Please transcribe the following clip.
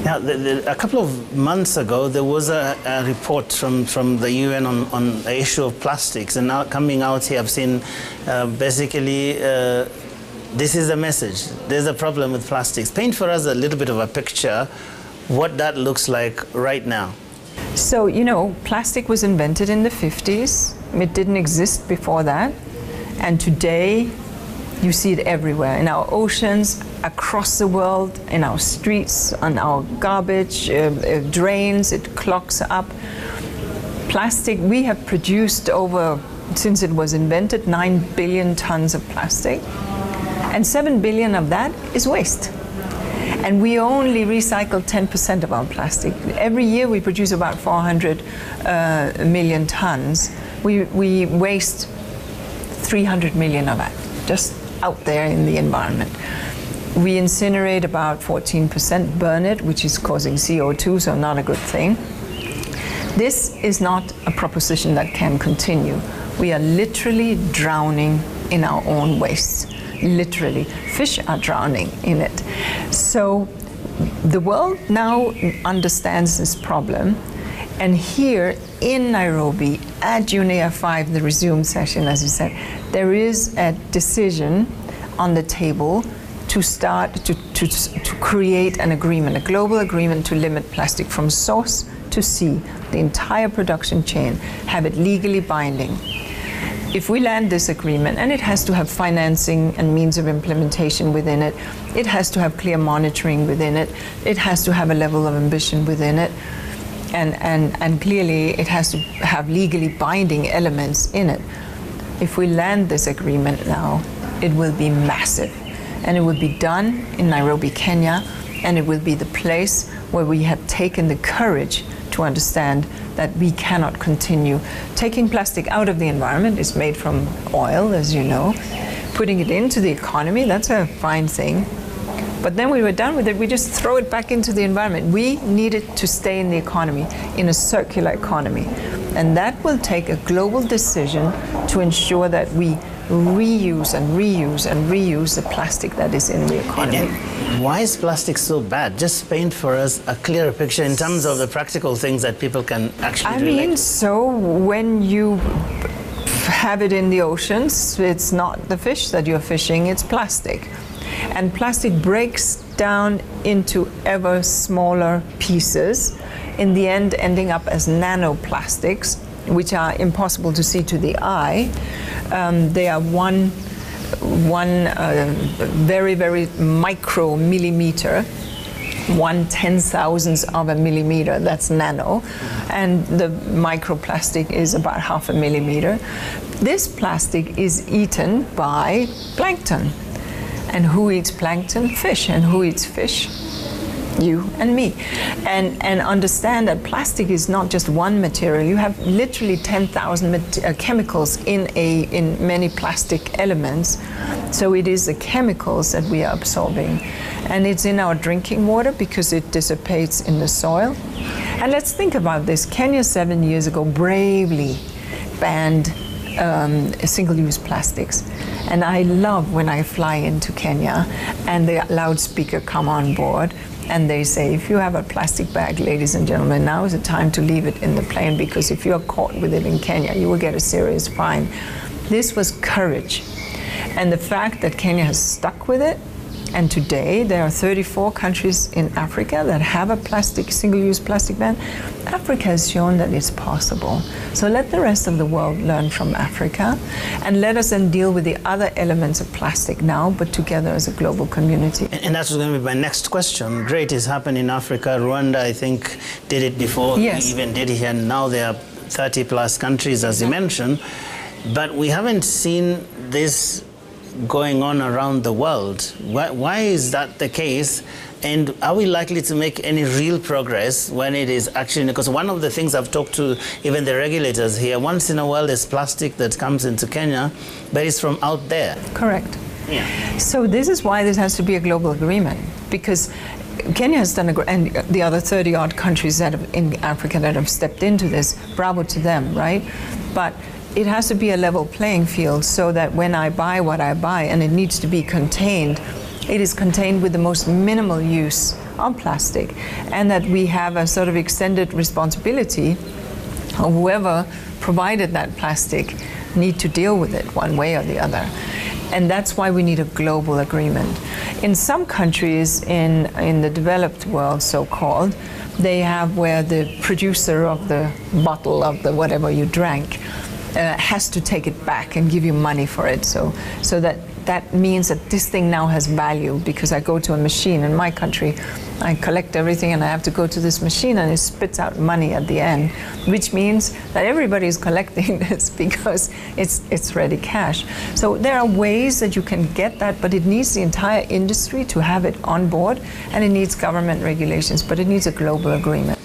Now, a couple of months ago, there was a report from the UN on the issue of plastics, and now coming out here, I've seen basically this is the message. There's a problem with plastics. Paint for us a little bit of a picture what that looks like right now. So, you know, plastic was invented in the 50s. It didn't exist before that. And today, you see it everywhere, in our oceans, across the world, in our streets, on our garbage, drains, it clogs up. Plastic, we have produced over, since it was invented, 9 billion tons of plastic. And 7 billion of that is waste. And we only recycle 10% of our plastic. Every year we produce about 400 million tons. We waste 300 million of that, just out there in the environment. We incinerate about 14%, burn it, which is causing CO2, so not a good thing. This is not a proposition that can continue. We are literally drowning in our own waste. Literally. Fish are drowning in it. So the world now understands this problem. And here in Nairobi, at UNEP 5, the resume session, as you said, there is a decision on the table to start to create an agreement, a global agreement to limit plastic from source to sea, the entire production chain, have it legally binding. If we land this agreement, and it has to have financing and means of implementation within it, it has to have clear monitoring within it, it has to have a level of ambition within it, and clearly it has to have legally binding elements in it. If we land this agreement now, it will be massive. And it will be done in Nairobi, Kenya, and it will be the place where we have taken the courage to understand that we cannot continue taking plastic out of the environment. It's made from oil, as you know. Putting it into the economy, that's a fine thing. But then we were done with it, we just throw it back into the environment. We need it to stay in the economy, in a circular economy. And that will take a global decision to ensure that we reuse and reuse and reuse the plastic that is in the economy. And why is plastic so bad? Just paint for us a clearer picture in terms of the practical things that people can actually relate. I mean, so when you have it in the oceans, it's not the fish that you're fishing, it's plastic. And plastic breaks down into ever smaller pieces, in the end ending up as nanoplastics, which are impossible to see to the eye. They are one very, very micromillimeter, 1/10,000th of a millimeter, that's nano, and the microplastic is about 0.5 millimeter. This plastic is eaten by plankton. And who eats plankton? Fish. And who eats fish? You and me. And understand that plastic is not just one material. You have literally 10,000 chemicals in many plastic elements. So it is the chemicals that we are absorbing. And it's in our drinking water because it dissipates in the soil. And let's think about this. Kenya 7 years ago bravely banned single-use plastics. And I love when I fly into Kenya and the loudspeaker come on board and they say, if you have a plastic bag, ladies and gentlemen, now is the time to leave it in the plane, because if you are caught with it in Kenya, you will get a serious fine. This was courage. And the fact that Kenya has stuck with it, and today there are 34 countries in Africa that have a single-use plastic ban. Africa has shown that it's possible. So let the rest of the world learn from Africa, and let us then deal with the other elements of plastic now, but together as a global community. And that's going to be my next question. Great, it's happened in Africa. Rwanda, I think, did it before. Yes. We even did it here. Now there are 30 plus countries, as you mentioned. But we haven't seen this going on around the world. Why is that the case? And are we likely to make any real progress when it is actually, because one of the things I've talked to even the regulators here, once in a while there's plastic that comes into Kenya, but it's from out there. Correct. Yeah. So this is why this has to be a global agreement, because Kenya has done and the other 30-odd countries that have, in Africa that have stepped into this, bravo to them, right? But it has to be a level playing field so that when I buy what I buy, and it needs to be contained, it is contained with the most minimal use on plastic, and that we have a sort of extended responsibility of whoever provided that plastic need to deal with it one way or the other. And that's why we need a global agreement. In some countries in the developed world, so-called, they have where the producer of the bottle of the whatever you drank has to take it back and give you money for it. So that means that this thing now has value, because I go to a machine in my country, I collect everything and I have to go to this machine and it spits out money at the end, which means that everybody is collecting this because it's ready cash. So there are ways that you can get that, but it needs the entire industry to have it on board, and it needs government regulations, but it needs a global agreement.